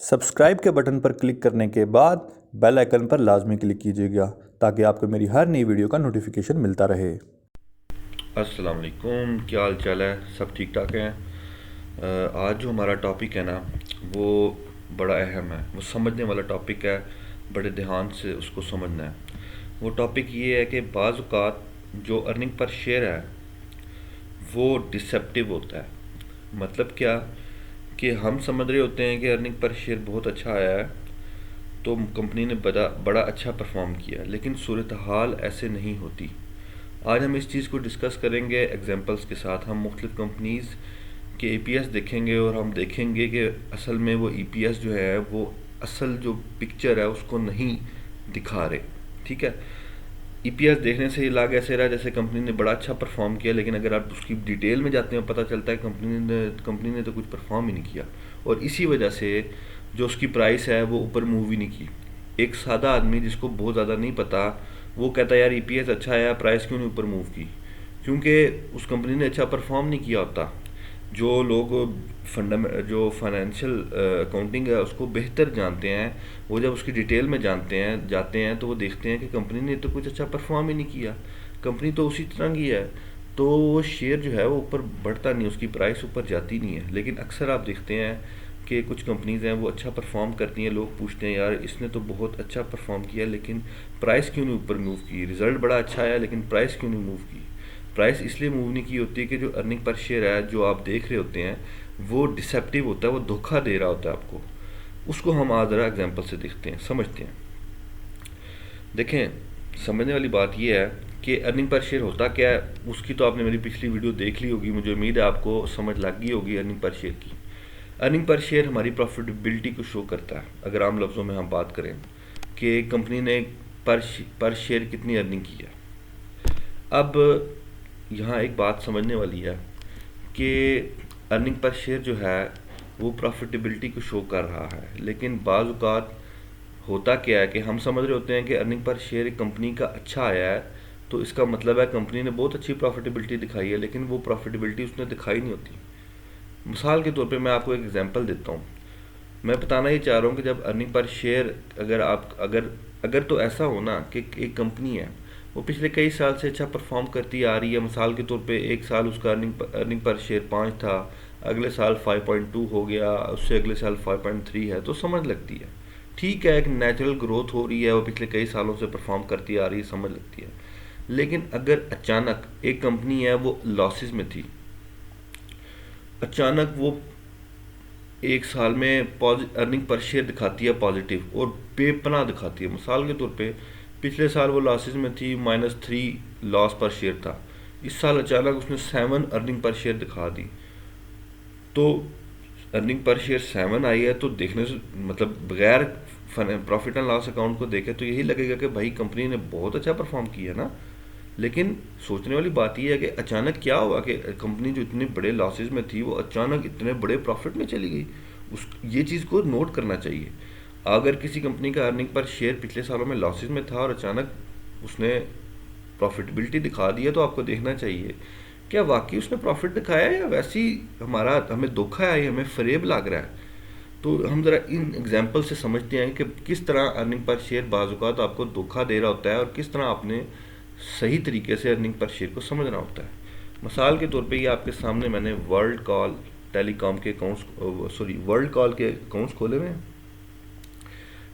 Subscribe के button पर click करने के बाद बेल आइकन पर लाजमी क्लिक कीजिएगा ताकि आपको मेरी हर नई वीडियो का नोटिफिकेशन मिलता रहे। अस्सलाम वालेकुम, क्या हाल चाल है? सब ठीक ठाक हैं। आज जो हमारा टॉपिक है ना, वो बड़ा अहम है, वो समझने वाला टॉपिक है। बड़े ध्यान से उसको समझना है। वो टॉपिक ये है कि बाज़ औक़ात जो अर्निंग पर शेयर है वो डिसेप्टिव होता है। मतलब क्या कि हम समझ रहे होते हैं कि अर्निंग पर शेयर बहुत अच्छा आया है, तो कंपनी ने बड़ा बड़ा अच्छा परफॉर्म किया, लेकिन सूरत हाल ऐसे नहीं होती। आज हम इस चीज़ को डिस्कस करेंगे एग्जांपल्स के साथ। हम मुख्तलिफ कंपनीज़ के ईपीएस देखेंगे और हम देखेंगे कि असल में वो ईपीएस जो है वो असल जो पिक्चर है उसको नहीं दिखा रहे। ठीक है, ईपीएस देखने से ये लाग ऐसे रहा जैसे कंपनी ने बड़ा अच्छा परफॉर्म किया, लेकिन अगर आप उसकी डिटेल में जाते हैं पता चलता है कंपनी ने तो कुछ परफॉर्म ही नहीं किया। और इसी वजह से जो उसकी प्राइस है वो ऊपर मूव ही नहीं की। एक सादा आदमी जिसको बहुत ज़्यादा नहीं पता, वो कहता है यार ईपीएस अच्छा आया, प्राइस क्यों नहीं ऊपर मूव की? क्योंकि उस कंपनी ने अच्छा परफॉर्म नहीं किया होता। जो लोग जो फाइनेंशियल अकाउंटिंग है उसको बेहतर जानते हैं, वो जब उसकी डिटेल में जाते हैं तो वो देखते हैं कि कंपनी ने तो कुछ अच्छा परफॉर्म ही नहीं किया, कंपनी तो उसी तरह की है। तो वो शेयर जो है वो ऊपर बढ़ता नहीं, उसकी प्राइस ऊपर जाती नहीं है। लेकिन अक्सर आप देखते हैं कि कुछ कंपनीज़ हैं वो अच्छा परफॉर्म करती हैं, लोग पूछते हैं यार इसने तो बहुत अच्छा परफॉर्म किया लेकिन प्राइस क्यों नहीं ऊपर मूव की? रिज़ल्ट बड़ा अच्छा आया लेकिन प्राइस क्यों नहीं मूव की? प्राइस इसलिए मूव नहीं की होती है कि जो अर्निंग पर शेयर है जो आप देख रहे होते हैं वो डिसेप्टिव होता है, वो धोखा दे रहा होता है आपको। उसको हम आज ज़रा एग्जाम्पल से देखते हैं, समझते हैं। देखें, समझने वाली बात यह है कि अर्निंग पर शेयर होता क्या है। उसकी तो आपने मेरी पिछली वीडियो देख ली होगी, मुझे उम्मीद है आपको समझ लग गई होगी अर्निंग पर शेयर की। अर्निंग पर शेयर हमारी प्रॉफिटेबिलिटी को शो करता है। अगर आम लफ्ज़ों में हम बात करें कि कंपनी ने पर शेयर कितनी अर्निंग की है। अब यहाँ एक बात समझने वाली है कि अर्निंग पर शेयर जो है वो प्रॉफिटेबिलिटी को शो कर रहा है, लेकिन बाज़ औक़ात होता क्या है कि हम समझ रहे होते हैं कि अर्निंग पर शेयर एक कंपनी का अच्छा आया है, तो इसका मतलब है कंपनी ने बहुत अच्छी प्रॉफिटेबिलिटी दिखाई है, लेकिन वो प्रॉफिटेबिलिटी उसने दिखाई नहीं होती। मिसाल के तौर पे मैं आपको एक एग्जांपल देता हूँ। मैं बताना ये चाह रहा हूँ कि जब अर्निंग पर शेयर अगर तो ऐसा हो ना कि एक कंपनी है वो पिछले कई साल से अच्छा परफॉर्म करती आ रही है। मिसाल के तौर पे एक साल उसका अर्निंग पर शेयर 5 था, अगले साल 5.2 हो गया, उससे अगले साल 5.3 है, तो समझ लगती है ठीक है, एक नेचुरल ग्रोथ हो रही है, वो पिछले कई सालों से परफॉर्म करती आ रही है, समझ लगती है। लेकिन अगर अचानक एक कंपनी है वो लॉसेस में थी, अचानक वो एक साल में अर्निंग पर शेयर दिखाती है पॉजिटिव और बेपनाह दिखाती है। मिसाल के तौर पे पिछले साल वो लॉसेस में थी, -3 लॉस पर शेयर था, इस साल अचानक उसने 7 अर्निंग पर शेयर दिखा दी। तो अर्निंग पर शेयर 7 आई है तो देखने से मतलब बगैर प्रॉफिट एंड लॉस अकाउंट को देखे तो यही लगेगा कि भाई कंपनी ने बहुत अच्छा परफॉर्म किया है ना। लेकिन सोचने वाली बात यह है कि अचानक क्या हुआ कि कंपनी जो इतने बड़े लॉसेस में थी वो अचानक इतने बड़े प्रॉफिट में चली गई। ये चीज़ को नोट करना चाहिए। अगर किसी कंपनी का अर्निंग पर शेयर पिछले सालों में लॉसेस में था और अचानक उसने प्रॉफिटेबिलिटी दिखा दी है, तो आपको देखना चाहिए क्या वाकई उसने प्रॉफिट दिखाया है या वैसी हमें धोखा है या हमें फरेब लग रहा है। तो हम ज़रा इन एग्जाम्पल से समझते हैं कि किस तरह अर्निंग पर शेयर बाज़ औक़ात आपको धोखा दे रहा होता है और किस तरह आपने सही तरीके से अर्निंग पर शेयर को समझना होता है। मिसाल के तौर पे ये आपके सामने मैंने वर्ल्ड कॉल के अकाउंट्स खोले हुए हैं।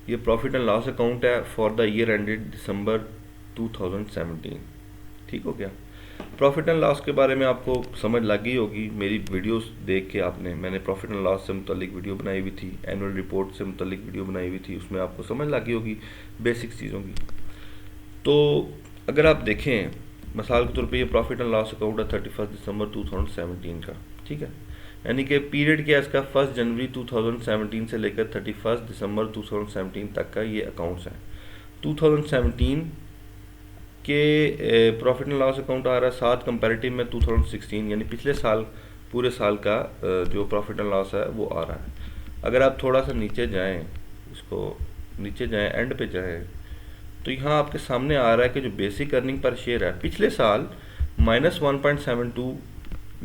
ये प्रॉफिट एंड लॉस अकाउंट है फॉर द ईयर एंडेड दिसंबर 2017। ठीक हो गया। प्रॉफिट एंड लॉस के बारे में आपको समझ लग गई होगी, मेरी वीडियोस देख के मैंने प्रॉफिट एंड लॉस से मुतल्लिक वीडियो बनाई हुई थी, एनुअल रिपोर्ट से मुतल्लिक वीडियो बनाई हुई थी, उसमें आपको समझ लग गई होगी बेसिक चीज़ों की। तो अगर आप देखें मिसाल के तौर पे ये प्रॉफिट एंड लॉस अकाउंट है 31 दिसंबर 2017 का। ठीक है, यानी कि पीरियड क्या है इसका 1 जनवरी 2017 से लेकर 31 दिसंबर 2017 तक का ये अकाउंट्स हैं। 2017 के प्रॉफिट एंड लॉस अकाउंट आ रहा है, साथ कंपैरेटिव में 2016 यानी पिछले साल पूरे साल का जो प्रॉफिट एंड लॉस है वो आ रहा है। अगर आप थोड़ा सा नीचे जाएं, एंड पे जाएं, तो यहाँ आपके सामने आ रहा है कि जो बेसिक अर्निंग पर शेयर है पिछले साल -1.72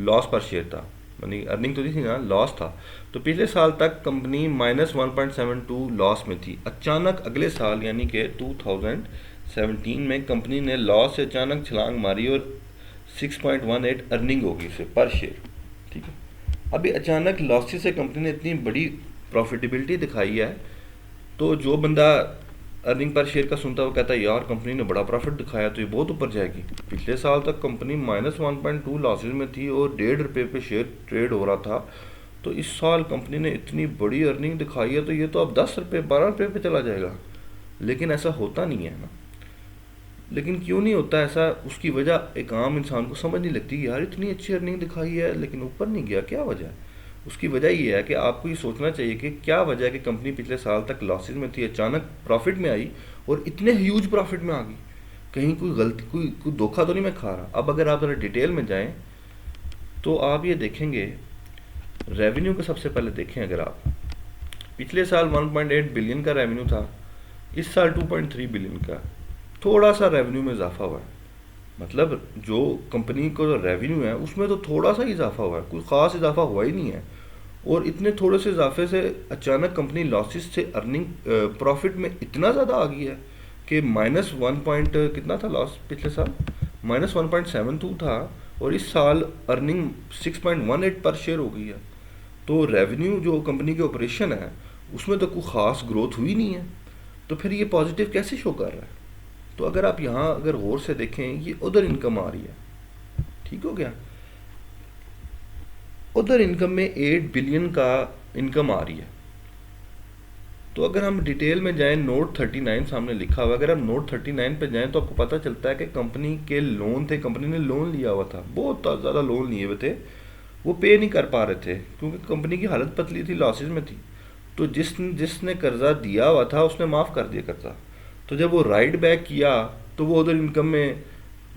लॉस पर शेयर था, यानी अर्निंग तो नहीं थी ना, लॉस था। तो पिछले साल तक कंपनी -1.72 लॉस में थी। अचानक अगले साल यानी कि 2017 में कंपनी ने लॉस से अचानक छलांग मारी और 6.18 अर्निंग होगी उसे पर शेयर, ठीक है। अभी अचानक लॉसेस से कंपनी ने इतनी बड़ी प्रॉफिटेबिलिटी दिखाई है, तो जो बंदा अर्निंग पर शेयर का सुनता है वो कहता है यार कंपनी ने बड़ा प्रॉफिट दिखाया तो ये बहुत ऊपर जाएगी। पिछले साल तक कंपनी -1.2 लॉसेज में थी और ₹1.5 पे शेयर ट्रेड हो रहा था। तो इस साल कंपनी ने इतनी बड़ी अर्निंग दिखाई है तो ये तो अब ₹10 ₹12 पे चला जाएगा। लेकिन ऐसा होता नहीं है ना। लेकिन क्यों नहीं होता ऐसा, उसकी वजह एक आम इंसान को समझ नहीं लगती। यार इतनी अच्छी अर्निंग दिखाई है लेकिन ऊपर नहीं गया, क्या वजह है? उसकी वजह ये है कि आपको ये सोचना चाहिए कि क्या वजह है कि कंपनी पिछले साल तक लॉसेज में थी, अचानक प्रॉफिट में आई और इतने ह्यूज प्रॉफिट में आ गई। कहीं कोई गलती, कोई धोखा तो नहीं मैं खा रहा। अब अगर आप ज़रा डिटेल में जाएं तो आप ये देखेंगे, रेवेन्यू को सबसे पहले देखें। अगर आप पिछले साल 1.8 बिलियन का रेवेन्यू था, इस साल 2.3 बिलियन का, थोड़ा सा रेवेन्यू में इजाफा हुआ है। मतलब जो कंपनी को रेवेन्यू है उसमें तो थोड़ा सा इजाफा हुआ है, कोई ख़ास इजाफा हुआ ही नहीं है। और इतने थोड़े से इजाफे से अचानक कंपनी लॉसेस से अर्निंग प्रॉफिट में इतना ज़्यादा आ गई है कि -1 पॉइंट कितना था लॉस पिछले साल, -1.72 था और इस साल अर्निंग 6.18 पर शेयर हो गई है। तो रेवेन्यू जो कंपनी के ऑपरेशन है उसमें तो कोई ख़ास ग्रोथ हुई नहीं है, तो फिर ये पॉजिटिव कैसे शो कर रहा है? तो अगर आप यहाँ अगर गौर से देखें, ये उधर इनकम आ रही है, ठीक हो गया। उधर इनकम में 8 बिलियन का इनकम आ रही है। तो अगर हम डिटेल में जाएं, नोट 39 सामने लिखा हुआ है, अगर हम नोट 39 पे जाएं तो आपको पता चलता है कि कंपनी के लोन थे, कंपनी ने लोन लिया हुआ था, बहुत ज़्यादा लोन लिए हुए थे, वो पे नहीं कर पा रहे थे क्योंकि कंपनी की हालत पतली थी, लॉसेज में थी। तो जिसने कर्जा दिया हुआ था उसने माफ़ कर दिया कर्जा। तो जब वो राइट बैक किया तो वो उधर इनकम में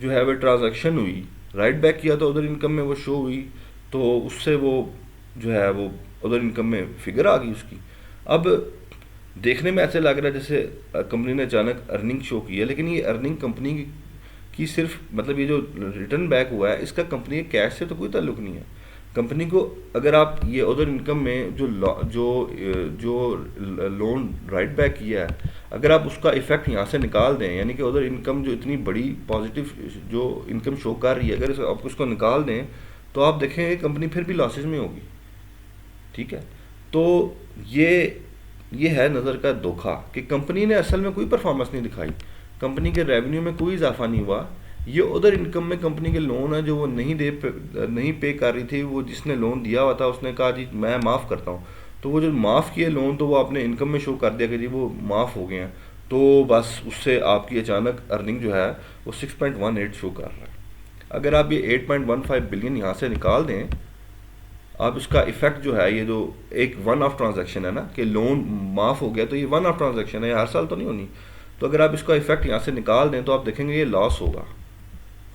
जो है वो ट्रांजैक्शन हुई, राइट बैक किया तो उधर इनकम में वो शो हुई, तो उससे वो जो है वो उधर इनकम में फिगर आ गई उसकी। अब देखने में ऐसे लग रहा है जैसे कंपनी ने अचानक अर्निंग शो की है, लेकिन ये अर्निंग कंपनी की सिर्फ मतलब ये जो रिटर्न बैक हुआ है इसका कंपनी के कैश से तो कोई ताल्लुक नहीं है। कंपनी को अगर आप ये उधर इनकम में जो लोन राइट बैक किया है, अगर आप उसका इफेक्ट यहाँ से निकाल दें, यानी कि उधर इनकम जो इतनी बड़ी पॉजिटिव जो इनकम शो कर रही है, अगर आप उसको निकाल दें तो आप देखेंगे कंपनी फिर भी लॉसेज में होगी, ठीक है। तो ये है नज़र का धोखा कि कंपनी ने असल में कोई परफॉर्मेंस नहीं दिखाई, कंपनी के रेवेन्यू में कोई इजाफा नहीं हुआ। ये उधर इनकम में कंपनी के लोन है जो वो नहीं पे कर रही थी, वो जिसने लोन दिया हुआ था उसने कहा जी मैं माफ़ करता हूँ, तो वो जो माफ़ किए लोन तो वो अपने इनकम में शो कर दिया कि जी वो माफ़ हो गए हैं, तो बस उससे आपकी अचानक अर्निंग जो है वो 6.18 शो कर रहा है। अगर आप ये 8.15 बिलियन यहाँ से निकाल दें, आप इसका इफेक्ट जो है, ये जो एक वन ऑफ ट्रांजैक्शन है ना कि लोन माफ़ हो गया, तो ये वन ऑफ ट्रांजैक्शन है, हर साल तो नहीं होनी। तो अगर आप इसका इफेक्ट यहाँ से निकाल दें तो आप देखेंगे ये लॉस होगा,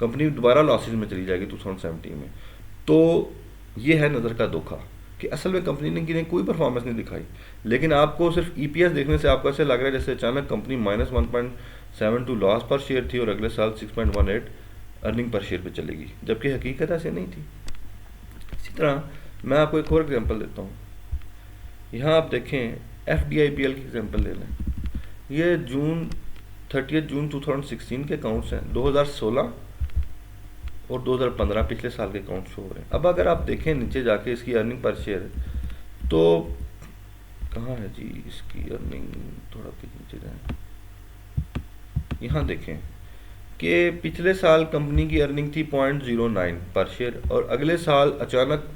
कंपनी दोबारा लॉसेज में चली जाएगी 2017 में। तो ये है नज़र का धोखा कि असल में कंपनी ने कोई परफॉर्मेंस नहीं दिखाई, लेकिन आपको सिर्फ ईपीएस देखने से आपको ऐसे लग रहा है जैसे अचानक कंपनी -1.72 लॉस पर शेयर थी और अगले साल 6.18 अर्निंग पर शेयर पे चलेगी, जबकि हकीकत ऐसे नहीं थी। इसी तरह मैं आपको एक और एग्जांपल देता हूँ। यहाँ आप देखें FDIPL की एग्जांपल ले लें। ये 30 जून 2016 के अकाउंट्स हैं, 2016 और 2015 पिछले साल के अकाउंट शो हो रहे हैं। अब अगर आप देखें नीचे जाके इसकी अर्निंग पर शेयर, तो कहाँ है जी इसकी अर्निंग, थोड़ा नीचे जाए, यहाँ देखें कि पिछले साल कंपनी की अर्निंग थी 0.09 पर शेयर और अगले साल अचानक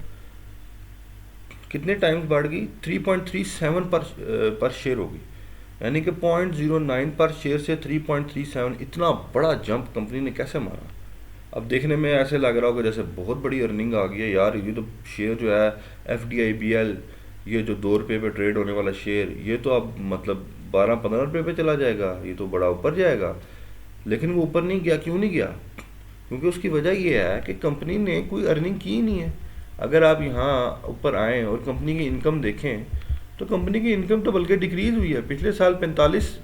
कितने टाइम्स बढ़ गई, 3.37 पर शेयर होगी, यानी कि 0.09 पर शेयर से 3.37, इतना बड़ा जंप कंपनी ने कैसे मारा। अब देखने में ऐसे लग रहा होगा जैसे बहुत बड़ी अर्निंग आ गई है यार, ये तो शेयर जो है FDIPL, ये जो ₹2 पे ट्रेड होने वाला शेयर, ये तो अब मतलब 12-15 रुपये पे चला जाएगा, ये तो बड़ा ऊपर जाएगा। लेकिन वो ऊपर नहीं गया, क्यों नहीं गया? क्योंकि उसकी वजह ये है कि कंपनी ने कोई अर्निंग की नहीं है। अगर आप यहाँ ऊपर आएँ और कंपनी की इनकम देखें तो कंपनी की इनकम तो बल्कि डिक्रीज़ हुई है। पिछले साल 45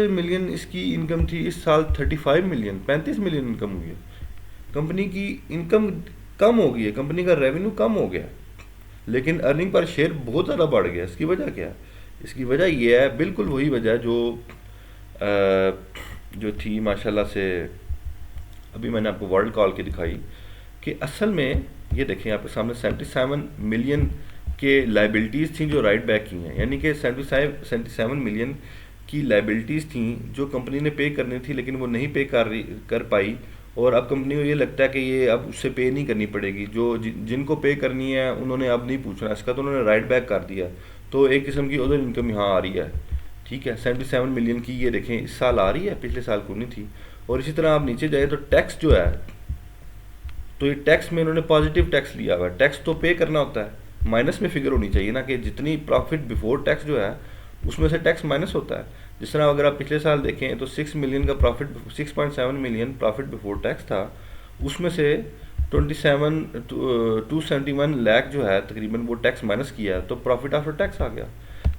मिलियन इसकी इनकम थी, इस साल 35 मिलियन 35 मिलियन इनकम हुई है। कंपनी की इनकम कम हो गई है, कंपनी का रेवेन्यू कम हो गया है, लेकिन अर्निंग पर शेयर बहुत ज़्यादा बढ़ गया। इसकी वजह क्या है? इसकी वजह ये है, बिल्कुल वही वजह जो थी माशाल्लाह से अभी मैंने आपको वर्ल्ड कॉल की दिखाई, कि असल में ये देखें आपके सामने 77 मिलियन के लाइबिलिटीज़ थी जो राइट बैक की हैं, यानी कि 77 मिलियन की लाइबिलिटीज़ थी जो कंपनी ने पे करनी थी लेकिन वो नहीं पे कर पाई, और अब कंपनी को ये लगता है कि ये अब उससे पे नहीं करनी पड़ेगी, जो जिनको पे करनी है उन्होंने अब नहीं पूछना इसका, तो उन्होंने राइट बैक कर दिया। तो एक किस्म की उधर इनकम यहाँ आ रही है, ठीक है। 77 मिलियन की ये देखें इस साल आ रही है, पिछले साल को नहीं थी। और इसी तरह आप नीचे जाए तो टैक्स जो है, तो ये टैक्स में इन्होंने पॉजिटिव टैक्स लिया हुआ है। टैक्स तो पे करना होता है, माइनस में फिगर होनी चाहिए ना, कि जितनी प्रॉफिट बिफोर टैक्स जो है उसमें से टैक्स माइनस होता है। जिस तरह अगर आप पिछले साल देखें तो 6 मिलियन का profit, 6.7 million profit before tax था, उसमें से 271 लाख जो है तकरीबन वो टैक्स माइनस किया है, तो प्रॉफिट आफ्टर टैक्स आ गया।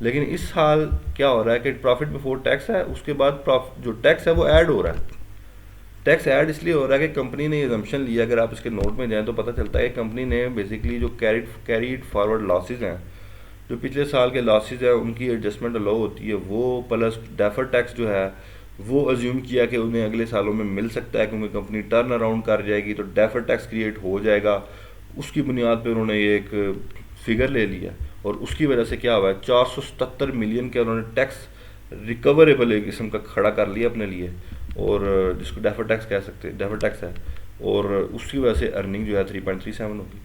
लेकिन इस साल क्या हो रहा है कि प्रॉफिट बिफोर टैक्स है, उसके बाद जो टैक्स है वो ऐड हो रहा है। टैक्स ऐड इसलिए हो रहा है कि कंपनी ने एजम्पशन लिया, अगर आप इसके नोट में जाएं तो पता चलता है कि कंपनी ने बेसिकली जो कैरीड फॉरवर्ड लॉसेज हैं, जो पिछले साल के लॉसेज हैं उनकी एडजस्टमेंट अलाउ होती है, वो प्लस डेफर टैक्स जो है वो अज्यूम किया कि उन्हें अगले सालों में मिल सकता है क्योंकि कंपनी टर्न अराउंड कर जाएगी तो डेफर टैक्स क्रिएट हो जाएगा। उसकी बुनियाद पर उन्होंने ये एक फिगर ले लिया, और उसकी वजह से क्या हुआ है, 477 मिलियन के उन्होंने टैक्स रिकवरेबल एक किस्म का खड़ा कर लिया अपने लिए, और जिसको डेफर टैक्स कह सकते हैं, डेफर टैक्स है, और उसकी वजह से अर्निंग जो है 3.37 होगी।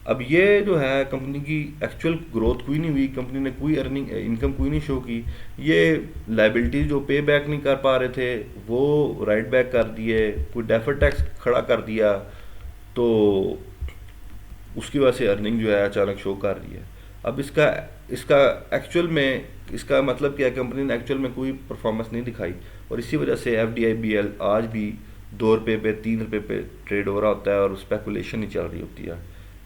अब ये जो है कंपनी की एक्चुअल ग्रोथ कोई नहीं हुई, कंपनी ने कोई अर्निंग इनकम कोई नहीं शो की, ये लाइबिलिटी जो पे बैक नहीं कर पा रहे थे वो राइट बैक कर दिए, कोई डेफर टैक्स खड़ा कर दिया, तो उसकी वजह से अर्निंग जो है अचानक शो कर रही है। अब इसका एक्चुअल में इसका मतलब क्या है, कंपनी ने एक्चुअल में कोई परफॉर्मेंस नहीं दिखाई, और इसी वजह से FDIBL आज भी 2 रुपये पे 3 रुपये पे ट्रेड हो रहा होता है और स्पेकुलेशन ही चल रही होती है।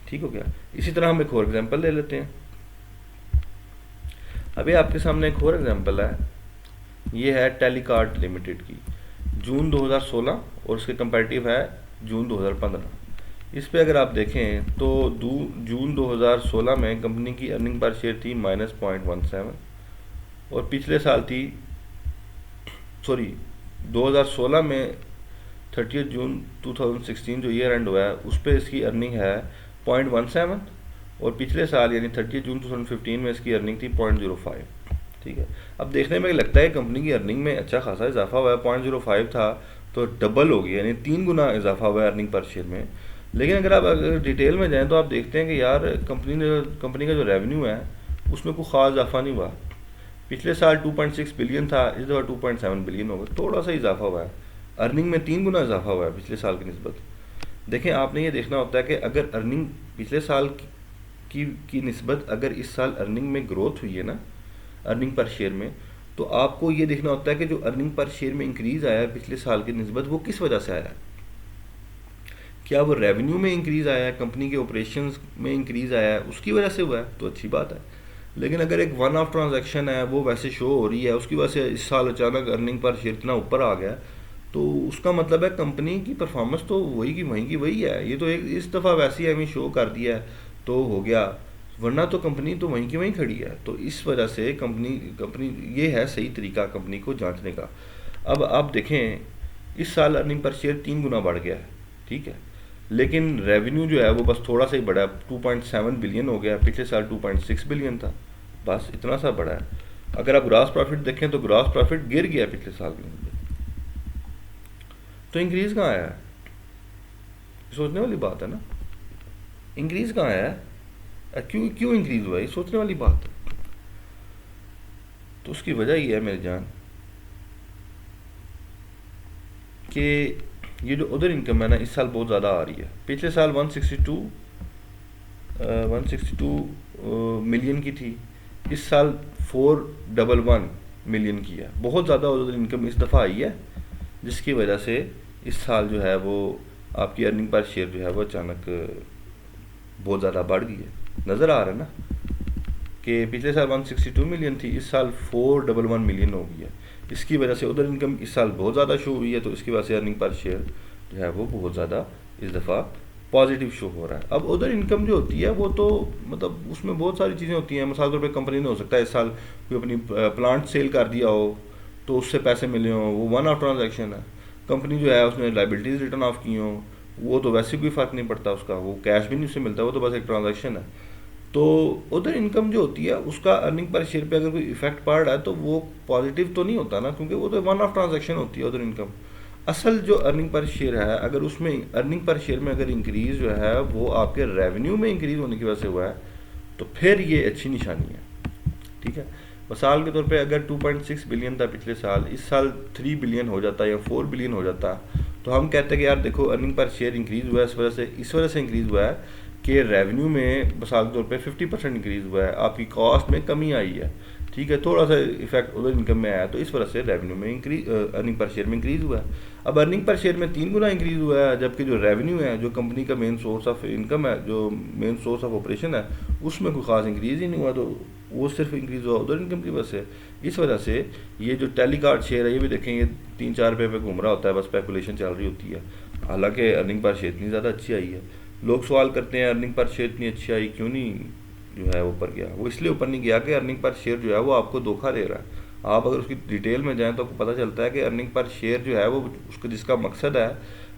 ठीक हो गया। इसी तरह हम एक और एग्जांपल ले लेते हैं। अभी आपके सामने एक और एग्जांपल है, ये है टेलीकार्ट लिमिटेड की, जून 2016 और उसके कंपैरेटिव है जून 2015। इस पे अगर आप देखें तो जून 2016 में कंपनी की अर्निंग पर शेयर थी -0.17, और पिछले साल थी 2016 में 30 जून 2016 जो ईयर एंड हुआ है उस पर इसकी अर्निंग है 0.17, और पिछले साल यानी 30 जून 2015 में इसकी अर्निंग थी 0.05। ठीक है। अब देखने में लगता है कंपनी की अर्निंग में अच्छा खासा इजाफा हुआ है, 0.05 था तो डबल हो गया, यानी 3 गुना इजाफा हुआ है अर्निंग पर शेयर में। लेकिन अगर डिटेल में जाएँ तो आप देखते हैं कि यार कंपनी का जो रेवेन्यू है उसमें कोई ख़ास इजाफा नहीं हुआ। पिछले साल 2.6 बिलियन था, इस दफ़ा 2.7 बिलियन हो गया, थोड़ा सा इजाफा हुआ है। अर्निंग में 3 गुना इजाफा हुआ है पिछले साल की निस्बत। देखें, आपने ये देखना होता है कि अगर अर्निंग पिछले साल की निस्बत अगर इस साल अर्निंग में ग्रोथ हुई है ना, अर्निंग पर शेयर में, तो आपको ये देखना होता है कि जो अर्निंग पर शेयर में इंक्रीज़ आया है पिछले साल की निस्बत वो किस वजह से आया है। क्या वो रेवेन्यू में इंक्रीज़ आया है, कंपनी के ऑपरेशंस में इंक्रीज़ आया है, उसकी वजह से हुआ है तो अच्छी बात है। लेकिन अगर एक वन ऑफ ट्रांजैक्शन है वो वैसे शो हो रही है, उसकी वजह से इस साल अचानक अर्निंग पर शेयर इतना ऊपर आ गया, तो उसका मतलब है कंपनी की परफॉर्मेंस तो वही की वही है। ये तो एक इस दफ़ा वैसे ही हमें शो कर दिया है तो हो गया, वरना तो कंपनी तो वहीं की वहीं खड़ी है। तो इस वजह से कंपनी ये है सही तरीका कंपनी को जांचने का। अब आप देखें, इस साल अर्निंग पर शेयर 3 गुना बढ़ गया है, ठीक है, लेकिन रेवेन्यू जो है वो बस थोड़ा सा ही बढ़ा है, 2.7 बिलियन हो गया, पिछले साल 2.6 बिलियन था, बस इतना सा बढ़ा है। अगर आप ग्रॉस प्रॉफिट देखें तो ग्रॉस प्रॉफिट गिर गया पिछले साल के अंदर, तो इंक्रीज कहाँ आया है, सोचने वाली बात है ना। इंक्रीज कहाँ आया है, क्यों इंक्रीज हुआ है, ये सोचने वाली बात है। तो उसकी वजह ये है मेरी जान कि ये जो उधर इनकम है ना इस साल बहुत ज़्यादा आ रही है। पिछले साल 162 मिलियन की थी, इस साल 411 मिलियन की है। बहुत ज़्यादा उधर इनकम इस दफ़ा आई है, जिसकी वजह से इस साल जो है वो आपकी अर्निंग पर शेयर जो है वो अचानक बहुत ज़्यादा बढ़ गई है। नज़र आ रहा है ना कि पिछले साल 162 मिलियन थी, इस साल 411 मिलियन हो गई है। इसकी वजह से उधर इनकम इस साल बहुत ज़्यादा शो हुई है, तो इसकी वजह से अर्निंग पर शेयर जो है वो बहुत ज़्यादा इस दफ़ा पॉजिटिव शो हो रहा है। अब उधर इनकम जो होती है वो तो मतलब उसमें बहुत सारी चीज़ें होती हैं। मिसाल के तौर पर कंपनी ने हो सकता है इस साल कोई अपनी प्लांट सेल कर दिया हो तो उससे पैसे मिले हों, वो वन ऑफ ट्रांजैक्शन है। कंपनी जो है उसने लाइबिलिटीज़ रिटर्न ऑफ की हों, वो तो वैसे कोई फ़र्क नहीं पड़ता उसका, वो कैश भी नहीं उससे मिलता, वो तो बस एक ट्रांजैक्शन है। तो उधर इनकम जो होती है उसका अर्निंग पर शेयर पे अगर कोई इफेक्ट पड़ रहा है तो वो पॉजिटिव तो नहीं होता ना, क्योंकि वो तो वन ऑफ ट्रांजैक्शन होती है उधर इनकम। असल जो अर्निंग पर शेयर है, अगर उसमें अर्निंग पर शेयर में अगर इंक्रीज़ जो है वो आपके रेवेन्यू में इंक्रीज़ होने की वजह से हुआ है तो फिर ये अच्छी निशानी है। ठीक है, मिसाल के तौर पे अगर 2.6 बिलियन था पिछले साल, इस साल 3 बिलियन हो जाता या 4 बिलियन हो जाता तो हम कहते हैं कि यार देखो अर्निंग पर शेयर इंक्रीज़ हुआ है, इस वजह से इंक्रीज़ हुआ है कि रेवेन्यू में मिसाल के तौर पे 50% इंक्रीज़ हुआ है, आपकी कॉस्ट में कमी आई है। ठीक है, थोड़ा सा इफेक्ट उधर इनकम में आया तो इस वजह से रेवेन्यू में इंक्रीज, अर्निंग पर शेयर में इंक्रीज़ हुआ है। अब अर्निंग पर शेयर में 3 गुना इंक्रीज़ हुआ है, जबकि जो रेवेन्यू है, जो कंपनी का मेन सोर्स ऑफ इनकम है, जो मेन सोर्स ऑफ ऑपरेशन है, उसमें कोई ख़ास इंक्रीज़ ही नहीं हुआ, तो वो सिर्फ इंक्रीज़ हुआ उधर इनकम की वजह से। इस वजह से ये जो टेलीकार्ड शेयर है ये भी देखें, ये 3-4 रुपये पे घूम रहा होता है, बस स्पेकुलेशन चल रही होती है। हालांकि अर्निंग पर शेयर इतनी ज़्यादा अच्छी आई है। लोग सवाल करते हैं अर्निंग पर शेयर इतनी अच्छी आई क्यों नहीं जो है ऊपर गया। वो इसलिए ऊपर नहीं गया कि अर्निंग पर शेयर जो है वो आपको धोखा दे रहा है। आप अगर उसकी डिटेल में जाएं तो आपको पता चलता है कि अर्निंग पर शेयर जो है वो उसका जिसका मकसद है,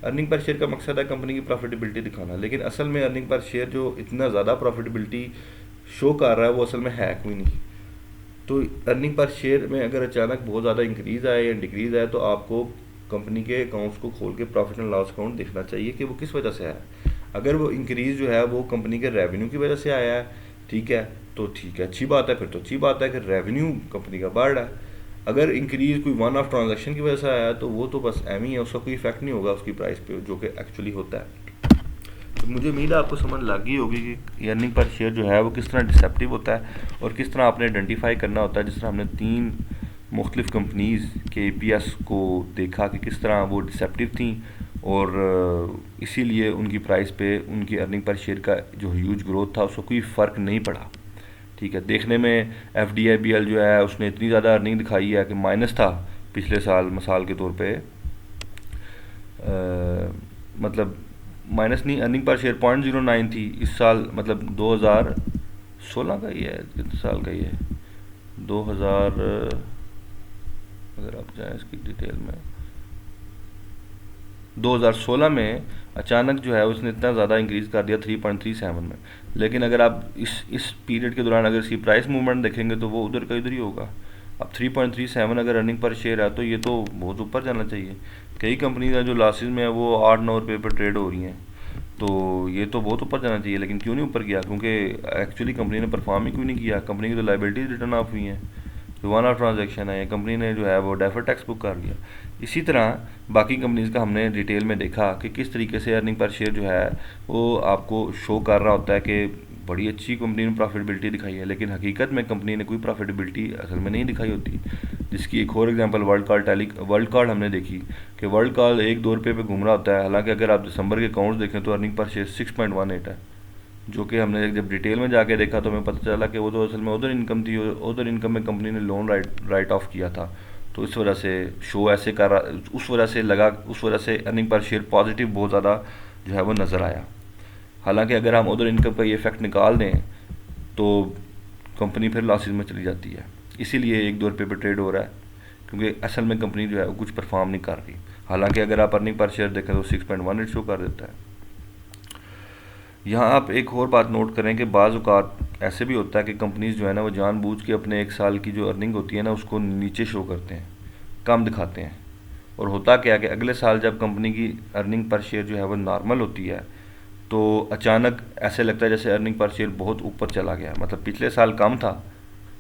अर्निंग पर शेयर का मकसद है कंपनी की प्रॉफिटेबिलिटी दिखाना, लेकिन असल में अर्निंग पर शेयर जो इतना ज़्यादा प्रॉफिटेबिलिटी शो कर रहा है वो असल में है कोई नहीं। तो अर्निंग पर शेयर में अगर अचानक बहुत ज़्यादा इंक्रीज़ आए या डिक्रीज़ आए तो आपको कंपनी के अकाउंट्स को खोल के प्रॉफिट एंड लॉस अकाउंट देखना चाहिए कि वो किस वजह से आया। अगर वो इंक्रीज़ जो है वो कंपनी के रेवेन्यू की वजह से आया है, ठीक है, तो ठीक है, अच्छी बात है, फिर तो अच्छी बात है कि रेवेन्यू कंपनी का बढ़ रहा है। अगर इंक्रीज़ कोई वन ऑफ ट्रांजैक्शन की वजह से आया तो वो तो बस एम ही है, उसका कोई इफेक्ट नहीं होगा उसकी प्राइस पे, जो कि एक्चुअली होता है। तो मुझे उम्मीद है आपको समझ लग गई होगी कि अर्निंग पर शेयर जो है वो किस तरह डिसेप्टिव होता है और किस तरह आपने आइडेंटिफाई करना होता है। जिस तरह हमने 3 मुख्तलिफ़ कंपनीज़ के EPS को देखा कि किस तरह वो डिसेप्टिव थी और इसीलिए उनकी प्राइस पे उनकी अर्निंग पर शेयर का जो ह्यूज ग्रोथ था उसको कोई फ़र्क नहीं पड़ा। ठीक है, देखने में FDIBL जो है उसने इतनी ज़्यादा अर्निंग दिखाई है कि माइनस था पिछले साल, मिसाल के तौर पे मतलब माइनस नहीं, अर्निंग पर शेयर 0.09 थी इस साल, मतलब 2016 का ही है, कितने साल का ही है, 2000, अगर आप जाएँ इसकी डिटेल में, 2016 में अचानक जो है उसने इतना ज़्यादा इंक्रीज़ कर दिया 3.37 में। लेकिन अगर आप इस पीरियड के दौरान अगर इसकी प्राइस मूवमेंट देखेंगे तो वो उधर का इधर ही होगा। अब 3.37 अगर अर्निंग पर शेयर है तो ये तो बहुत ऊपर जाना चाहिए। कई कंपनी जो लॉसेज में है वो 8-9 रुपये पर ट्रेड हो रही हैं, तो ये तो बहुत ऊपर जाना चाहिए, लेकिन क्यों नहीं ऊपर गया? क्योंकि एक्चुअली कंपनी ने परफॉर्म ही क्यों नहीं किया। कंपनी की तो लाइबिलिटीज़ रिटर्न ऑफ हुई हैं, जो वन ऑफ ट्रांजैक्शन है, कंपनी ने जो है वो डेफर्ड टैक्स बुक कर लिया। इसी तरह बाकी कंपनीज़ का हमने डिटेल में देखा कि किस तरीके से अर्निंग पर शेयर जो है वो आपको शो कर रहा होता है कि बड़ी अच्छी कंपनी ने प्रॉफिटेबिलिटी दिखाई है, लेकिन हकीकत में कंपनी ने कोई प्रॉफिटेबिलिटी असल में नहीं दिखाई होती। जिसकी एक और एग्जांपल वर्ल्ड कार्ड हमने देखी कि वर्ल्ड कार्ड 1-2 रुपये पे घूम रहा होता है। हालांकि अगर आप दिसंबर के अकाउंट्स देखें तो अर्निंग पर शेयर 6.18 है, जो कि हमने जब डिटेल में जाके देखा तो हमें पता चला कि वो तो असल में उधर इनकम थी, उधर इनकम में कंपनी ने लोन राइट ऑफ किया था, तो इस वजह से शो ऐसे कर रहा, उस वजह से अर्निंग पर शेयर पॉजिटिव बहुत ज़्यादा जो है वो नज़र आया। हालांकि अगर हम उधर इनकम का ये इफेक्ट निकाल दें तो कंपनी फिर लॉसेज में चली जाती है। इसीलिए 1-2 रुपये पर ट्रेड हो रहा है, क्योंकि असल में कंपनी जो है वो कुछ परफॉर्म नहीं कर रही। हालांकि अगर आप अर्निंग पर शेयर देखें तो 6.18 शो कर देता है। यहाँ आप एक और बात नोट करें कि बाज़ औक़ात ऐसे भी होता है कि कंपनीज़ जो है ना वो जानबूझ के अपने 1 साल की जो अर्निंग होती है ना उसको नीचे शो करते हैं, कम दिखाते हैं। और होता क्या है कि अगले साल जब कंपनी की अर्निंग पर शेयर जो है वो नॉर्मल होती है तो अचानक ऐसे लगता है जैसे अर्निंग पर शेयर बहुत ऊपर चला गया। मतलब पिछले साल कम था,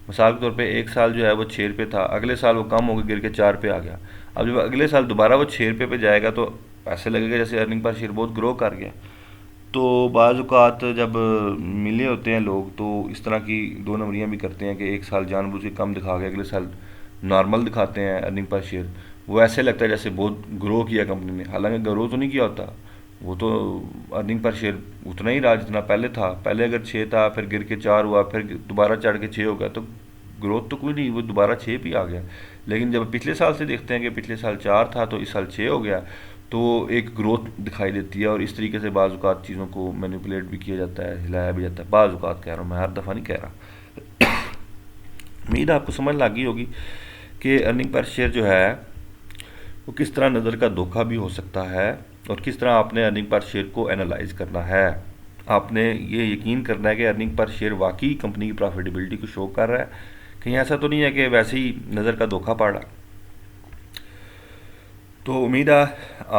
मिसाल के तौर पे 1 साल जो है वो 6 रुपये था, अगले साल वो कम हो गया, गिर के 4 रुपये आ गया। अब जब अगले साल दोबारा वो 6 रुपये पे जाएगा तो ऐसे लगेगा जैसे अर्निंग पर शेयर बहुत ग्रो कर गया। तो बाज़ औक़ात जब मिले होते हैं लोग तो इस तरह की 2 नंबरियाँ भी करते हैं कि 1 साल जानबूझ के कम दिखा के अगले साल नॉर्मल दिखाते हैं अर्निंग पर शेयर। वो ऐसे लगता है जैसे बहुत ग्रो किया कंपनी ने, हालांकि ग्रो तो नहीं किया होता, वो तो अर्निंग पर शेयर उतना ही रहा जितना पहले था। पहले अगर 6 था, फिर गिर के 4 हुआ, फिर दोबारा चढ़ के 6 हो गया, तो ग्रोथ तो कोई नहीं, वो दोबारा 6 भी आ गया। लेकिन जब पिछले साल से देखते हैं कि पिछले साल 4 था तो इस साल 6 हो गया, तो एक ग्रोथ दिखाई देती है। और इस तरीके से बाज़ औक़ात चीज़ों को मैनिपुलेट भी किया जाता है, हिलाया भी जाता है। बाज़ औक़ात कह रहा हूँ मैं, हर दफ़ा नहीं कह रहा। उम्मीद आपको समझ लग गई होगी कि अर्निंग पर शेयर जो है वो किस तरह नज़र का धोखा भी हो सकता है और किस तरह आपने अर्निंग पर शेयर को एनालाइज करना है। आपने ये यकीन करना है कि अर्निंग पर शेयर वाकई कंपनी की प्रॉफिटेबिलिटी को शो कर रहा है, कहीं ऐसा तो नहीं है कि वैसे ही नज़र का धोखा पड़ रहा। तो उम्मीद है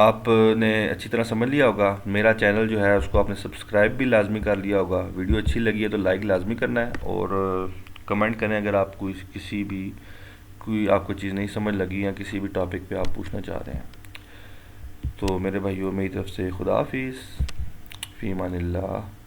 आपने अच्छी तरह समझ लिया होगा। मेरा चैनल जो है उसको आपने सब्सक्राइब भी लाजमी कर लिया होगा। वीडियो अच्छी लगी है तो लाइक लाजमी करना है और कमेंट करें अगर आपको किसी भी कोई आपको चीज़ नहीं समझ लगी या किसी भी टॉपिक पे आप पूछना चाह रहे हैं। तो मेरे भाइयों मेरी तरफ से खुदा हाफिज़, फ़ी अमानिल्लाह।